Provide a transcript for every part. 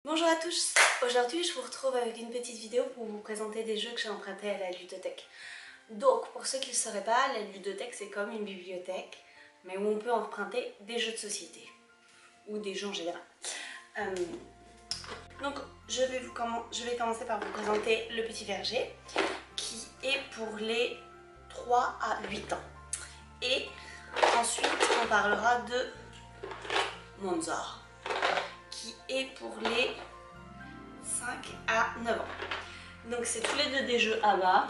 Bonjour à tous, aujourd'hui je vous retrouve avec une petite vidéo pour vous présenter des jeux que j'ai empruntés à la ludothèque. Donc pour ceux qui ne le sauraient pas, la ludothèque c'est comme une bibliothèque, mais où on peut emprunter des jeux de société, ou des jeux en général. Donc je vais commencer par vous présenter le Petit Verger, qui est pour les 3 à 8 ans. Et ensuite on parlera de Monza, qui est pour les 5 à 9 ans. Donc c'est tous les deux des jeux ABBA.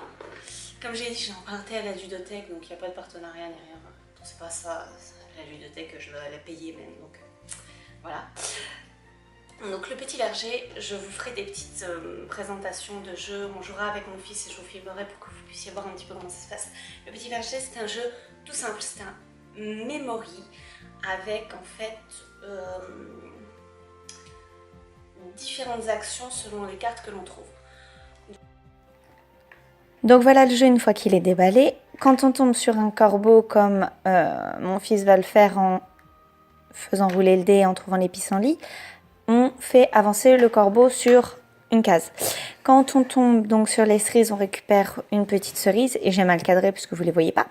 Comme j'ai dit, j'ai emprunté à la ludothèque, donc il n'y a pas de partenariat ni rien. C'est pas ça, la ludothèque, je dois la payer même, donc voilà. Donc le Petit Verger, je vous ferai des petites présentations de jeux. On jouera avec mon fils et je vous filmerai pour que vous puissiez voir un petit peu comment ça se passe. Le Petit Verger, c'est un jeu tout simple, c'est un memory avec en fait différentes actions selon les cartes que l'on trouve. Donc voilà le jeu une fois qu'il est déballé. Quand on tombe sur un corbeau comme mon fils va le faire en faisant rouler le dé et en trouvant les pissenlits, on fait avancer le corbeau sur une case. Quand on tombe donc sur les cerises, on récupère une petite cerise, et j'ai mal cadré puisque vous ne les voyez pas.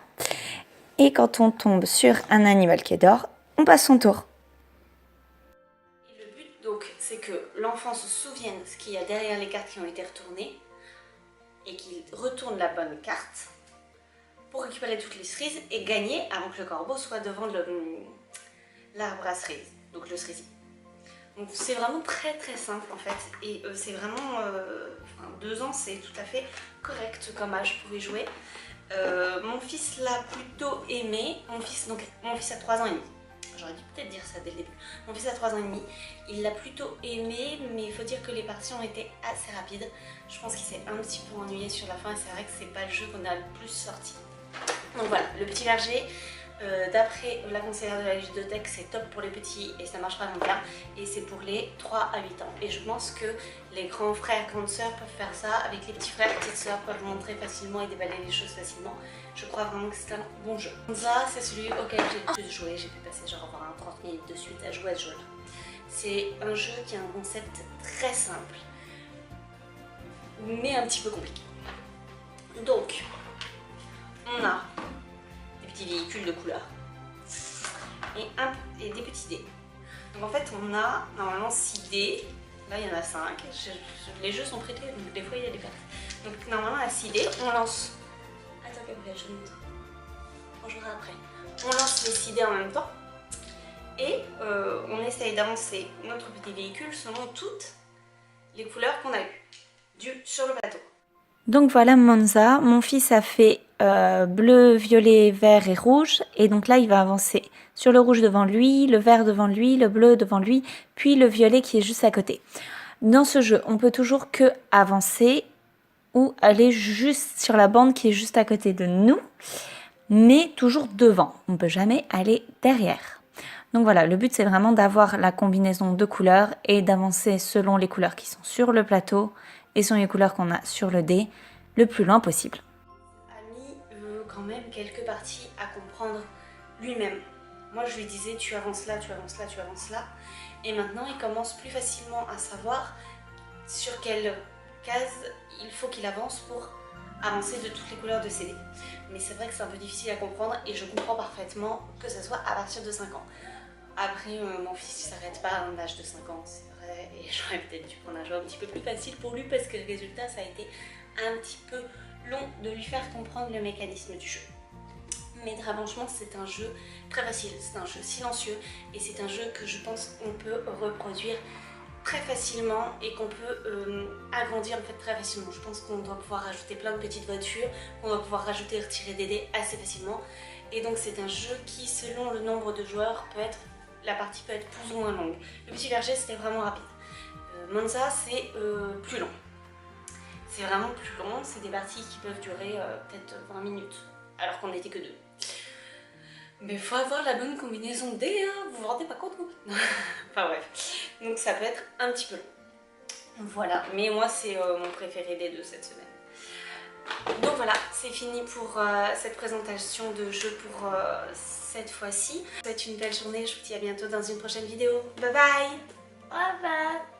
Et quand on tombe sur un animal qui est d'or, on passe son tour. Et le but donc c'est que l'enfant se souvienne ce qu'il y a derrière les cartes qui ont été retournées et qu'il retourne la bonne carte pour récupérer toutes les cerises et gagner avant que le corbeau soit devant l'arbre à cerises, donc le cerisier. Donc c'est vraiment très simple en fait, et c'est vraiment, 2 ans c'est tout à fait correct comme âge pour y jouer. Mon fils l'a plutôt aimé, mon fils a 3 ans et demi. J'aurais dû peut-être dire ça dès le début. Mon fils a 3 ans et demi, il l'a plutôt aimé, mais il faut dire que les parties ont été assez rapides. Je pense qu'il s'est un petit peu ennuyé sur la fin et c'est vrai que c'est pas le jeu qu'on a le plus sorti. Donc voilà, le Petit Verger, d'après la conseillère de la ludothèque, c'est top pour les petits et ça marche vraiment bien. Et c'est pour les 3 à 8 ans. Et je pense que les grands frères, grandes sœurs peuvent faire ça. Avec les petits frères, petites sœurs peuvent montrer facilement et déballer les choses facilement. Je crois vraiment que c'est un bon jeu. Ça, c'est celui auquel j'ai le plus joué. J'ai pu passer genre 20-30 minutes de suite à jouer à ce jeu-là. C'est un jeu qui a un concept très simple, mais un petit peu compliqué. Donc, on a des petits véhicules de couleur et des petits dés. Donc en fait, on a normalement 6 dés. Là, il y en a 5. Les jeux sont prêtés, donc des fois, il y a des pertes. Donc normalement, à 6 dés, on lance... Attends, Gabriel, je te montre. On jouera après. On lance les 6 dés en même temps. Et on essaye d'avancer notre petit véhicule selon toutes les couleurs qu'on a eues sur le plateau. Donc voilà Monza, mon fils a fait bleu, violet, vert et rouge, et donc là il va avancer sur le rouge devant lui, le vert devant lui, le bleu devant lui, puis le violet qui est juste à côté. Dans ce jeu, on peut toujours que avancer ou aller juste sur la bande qui est juste à côté de nous, mais toujours devant, on ne peut jamais aller derrière. Donc voilà, le but c'est vraiment d'avoir la combinaison de couleurs et d'avancer selon les couleurs qui sont sur le plateau et selon les couleurs qu'on a sur le dé, le plus loin possible. A mis quand même quelques parties à comprendre lui-même. Moi je lui disais tu avances là, tu avances là, tu avances là. Et maintenant il commence plus facilement à savoir sur quelle case il faut qu'il avance pour avancer de toutes les couleurs de ses dés. Mais c'est vrai que c'est un peu difficile à comprendre et je comprends parfaitement que ce soit à partir de 5 ans. Après mon fils ne s'arrête pas à un âge de 5 ans, c'est vrai, et j'aurais peut-être dû prendre un jeu un petit peu plus facile pour lui parce que le résultat ça a été un petit peu long de lui faire comprendre le mécanisme du jeu. Mais très franchement c'est un jeu très facile, c'est un jeu silencieux et c'est un jeu que je pense qu'on peut reproduire très facilement et qu'on peut agrandir en fait très facilement. Je pense qu'on doit pouvoir rajouter plein de petites voitures, qu'on doit pouvoir rajouter et retirer des dés assez facilement. Et donc c'est un jeu qui selon le nombre de joueurs la partie peut être plus ou moins longue. Le Petit Verger c'était vraiment rapide. Monza c'est plus long. C'est vraiment plus long, c'est des parties qui peuvent durer peut-être 20 minutes, alors qu'on n'était que 2. Mais il faut avoir la bonne combinaison de dés, hein, vous vous rendez pas compte vous. Enfin bref, donc ça peut être un petit peu long. Voilà, mais moi c'est mon préféré des 2 cette semaine. Donc voilà, c'est fini pour cette présentation de jeu pour cette fois-ci. Je vous souhaite une belle journée, je vous dis à bientôt dans une prochaine vidéo. Bye bye. Au revoir.